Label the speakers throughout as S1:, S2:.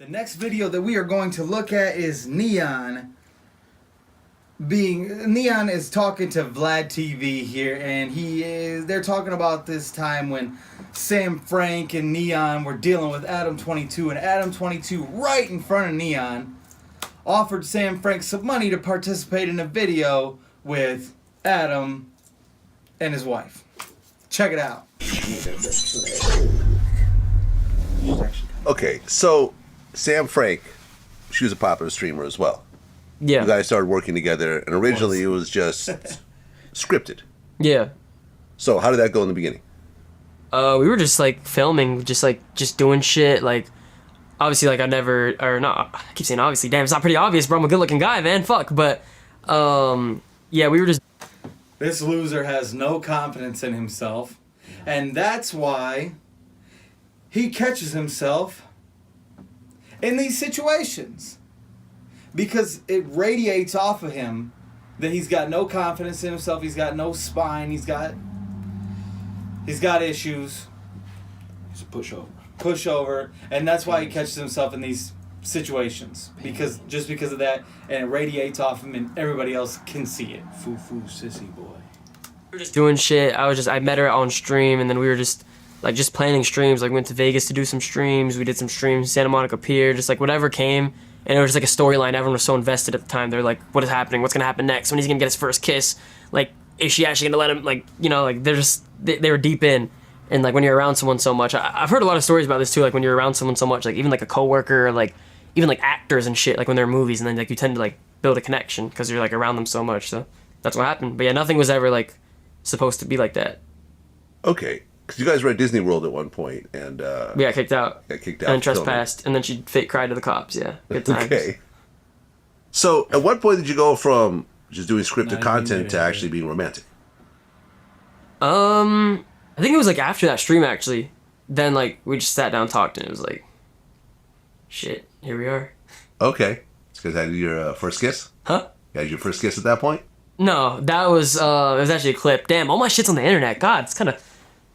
S1: The next video that we are going to look at is Neon. Neon is talking to VladTV here, and they're talking about this time when Sam Frank and Neon were dealing with Adam 22, and Adam 22 right in front of Neon offered Sam Frank some money to participate in a video with Adam and his wife. Check it out.
S2: Okay, so Sam Frank, she was a popular streamer as well.
S3: Yeah.
S2: You guys started working together, and originally it was just scripted.
S3: Yeah.
S2: So how did that go in the beginning?
S3: We were just like filming, just doing shit. Like, obviously, like I keep saying obviously. Damn, it's not pretty obvious, bro. I'm a good-looking guy, man. Fuck. But, yeah, we were just.
S1: This loser has no confidence in himself, and that's why he catches himself in these situations. Because it radiates off of him that he's got no confidence in himself, he's got no spine, he's got issues.
S4: He's a pushover.
S1: Pushover, and that's why he catches himself in these situations. Because of that, and it radiates off him and everybody else can see it.
S4: Foo-foo sissy boy.
S3: We were just doing shit. I met her on stream, and then we were just planning streams. Like, we went to Vegas to do some streams. We did some streams, Santa Monica Pier, just like whatever came. And it was just like a storyline. Everyone was so invested at the time. They're like, what is happening? What's going to happen next? When he's going to get his first kiss? Like, is she actually going to let him, like, you know, like, they were deep in. And, like, when you're around someone so much, I've heard a lot of stories about this, too. Like, when you're around someone so much, like, even, like, a coworker, or, like, even, like, actors and shit, like, when they're in movies, and then, like, you tend to, like, build a connection because you're, like, around them so much. So that's what happened. But, yeah, nothing was ever, like, supposed to be like that.
S2: Okay, because you guys were at Disney World at one point, and
S3: We got kicked out. And trespassed.
S2: filming.
S3: And then she fake cried to the cops. Yeah, good times.
S2: Okay. So at what point did you go from just doing scripted
S1: Not
S2: content
S1: even
S2: to actually being romantic?
S3: I think it was like after that stream actually. Then like we just sat down and talked, and it was like, shit, here we are.
S2: Okay. It's because I had your first kiss?
S3: Huh?
S2: You had your first kiss at that point?
S3: No, that was it was actually a clip. Damn, all my shit's on the internet. God, it's kind of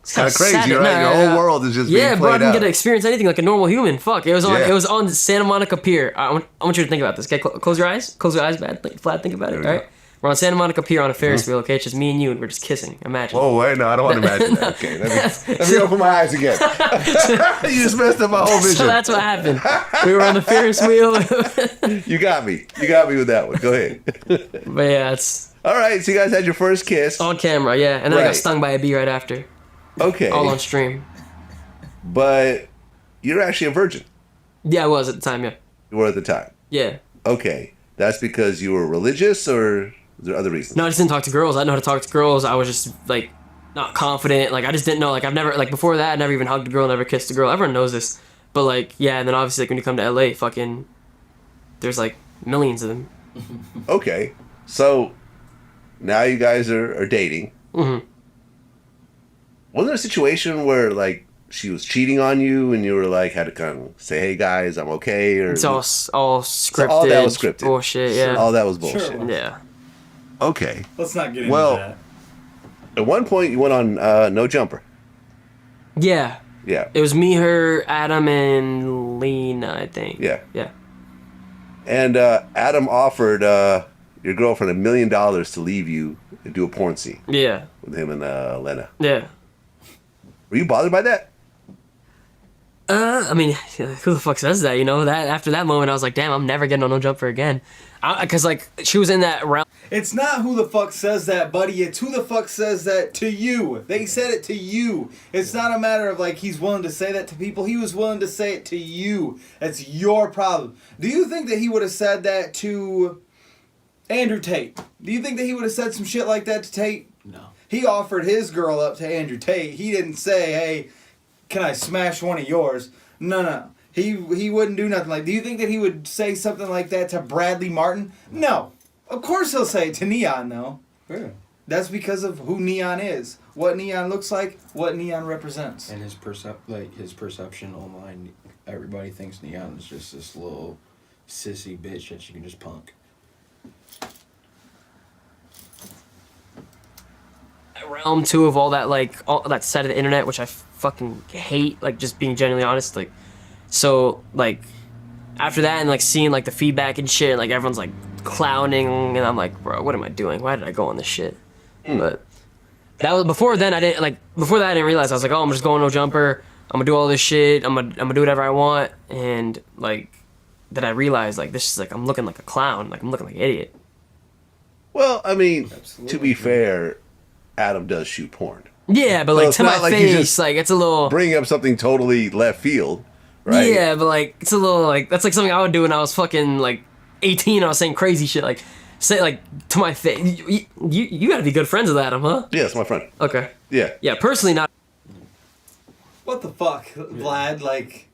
S2: Crazy,
S3: sad.
S2: right? Your whole world is just
S3: yeah,
S2: being
S3: bro. I
S2: played
S3: didn't
S2: out.
S3: get to experience anything like a normal human. Fuck, it was on.
S2: Yeah.
S3: It was on Santa Monica Pier. I want you to think about this. Okay, close your eyes. Close your eyes, bad. Vlad, think about it. All
S2: There we
S3: right. We're on Santa Monica Pier on a Ferris wheel. Okay, it's just me and you, and we're just kissing. Imagine.
S2: Oh, wait, no, I don't want to imagine that. Okay, let me open my eyes again. You just messed up my whole vision.
S3: So that's what happened. We were on the Ferris wheel.
S2: You got me. You got me with that one. Go ahead.
S3: But yeah, it's
S2: All right, so you guys had your first kiss.
S3: on camera. Yeah, and then I
S2: Right.
S3: got stung by a bee right after.
S2: Okay.
S3: All on stream.
S2: But you're actually a virgin.
S3: Yeah, I was at the time. Yeah.
S2: You were at the time.
S3: Yeah.
S2: Okay. That's because you were religious, or is there other reasons?
S3: No, I just didn't talk to girls. I didn't know how to talk to girls. I was just like not confident. Like I just didn't know. Like I've never like before that. I never even hugged a girl. Never kissed a girl. Everyone knows this. But like yeah, and then obviously like when you come to LA, fucking, there's like millions of them.
S2: Okay. So now you guys are dating.
S3: Mm-hmm.
S2: Wasn't there a situation where like she was cheating on you and you were like had to kind of say, "Hey guys, I'm okay," or
S3: It's all scripted.
S2: all that was scripted.
S3: Bullshit. Yeah.
S2: all that was
S1: Sure
S2: bullshit?
S1: it was.
S3: Yeah.
S2: Okay.
S1: Let's not get into
S2: Well-
S1: that.
S2: At one point you went on No Jumper.
S3: Yeah.
S2: Yeah.
S3: It was me, her, Adam, and Lena, I think.
S2: Yeah.
S3: Yeah.
S2: And Adam offered your girlfriend $1 million to leave you and do a porn scene
S3: Yeah.
S2: with him and Lena.
S3: Yeah.
S2: Were you bothered by that?
S3: I mean, who the fuck says that? You know, that after that moment, I was like, damn, I'm never getting on No Jumper again. Because like she was in that realm.
S1: It's not who the fuck says that, buddy. It's who the fuck says that to you. They said it to you. It's not a matter of like he's willing to say that to people. He was willing to say it to you. That's your problem. Do you think that he would have said that to Andrew Tate? Do you think that he would have said some shit like that to Tate?
S4: No.
S1: He offered his girl up to Andrew Tate. He didn't say, hey, can I smash one of yours? No. He wouldn't do nothing like. Do you think that he would say something like that to Bradley Martin? No. Of course he'll say it to Neon, though.
S4: Yeah.
S1: That's because of who Neon is. What Neon looks like, what Neon represents.
S4: And his perception online, everybody thinks Neon is just this little sissy bitch that you can just punk.
S3: Realm too of all that like all that side of the internet, which I fucking hate. Like just being genuinely honest, like so like after that and like seeing like the feedback and shit, like everyone's like clowning, and I'm like, bro, what am I doing? Why did I go on this shit? But that was before then. I didn't realize. I was like, oh, I'm just going no jumper. I'm gonna do all this shit. I'm gonna do whatever I want. And like, then I realized like this is like I'm looking like a clown. Like I'm looking like an idiot.
S2: Well, I mean,
S1: Absolutely.
S2: to be fair, Adam does shoot porn.
S3: Yeah, but
S2: So
S3: like
S2: it's
S3: to my
S2: not like you
S3: face,
S2: just
S3: like it's a little.
S2: Bring up something totally left field, right?
S3: Yeah, but like it's a little like that's like something I would do when I was fucking like 18. I was saying crazy shit like say like to my face. You gotta be good friends with Adam, huh?
S2: Yeah, it's my friend.
S3: Okay.
S2: Yeah.
S3: Yeah, personally not.
S1: What the fuck, Vlad? Like,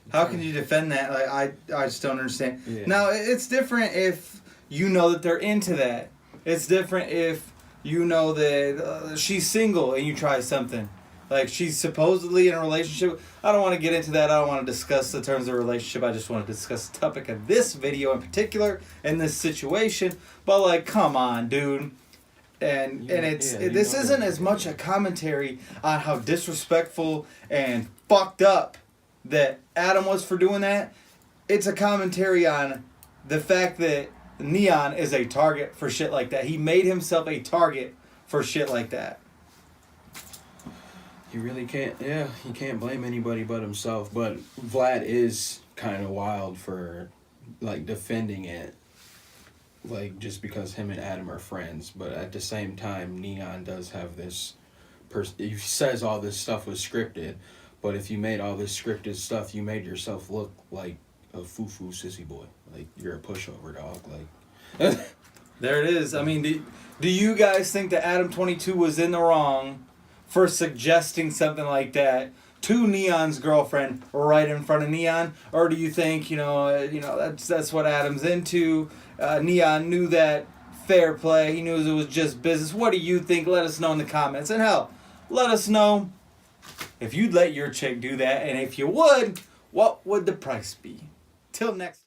S1: how can you defend that? Like, I just don't understand.
S4: Yeah.
S1: Now, it's different if you know that they're into that. It's different if you know that she's single and you try something. Like, she's supposedly in a relationship. I don't want to get into that. I don't want to discuss the terms of the relationship. I just want to discuss the topic of this video in particular, in this situation. But, like, come on, dude. And this isn't as much a commentary on how disrespectful and fucked up that Adam was for doing that. It's a commentary on the fact that Neon is a target for shit like that. He made himself a target for shit like that.
S4: You really can't. Yeah, you can't blame anybody but himself. But Vlad is kind of wild for like defending it. Like, just because him and Adam are friends. But at the same time, Neon does have this he says all this stuff was scripted, but if you made all this scripted stuff, you made yourself look like a foo-foo sissy boy. Like, you're a pushover, dog. Like,
S1: There it is. I mean, do you guys think that Adam 22 was in the wrong for suggesting something like that to Neon's girlfriend right in front of Neon? Or do you think, that's what Adam's into? Neon knew that fair play. He knew it was just business. What do you think? Let us know in the comments. And hell, let us know if you'd let your chick do that. And if you would, what would the price be? Till next time.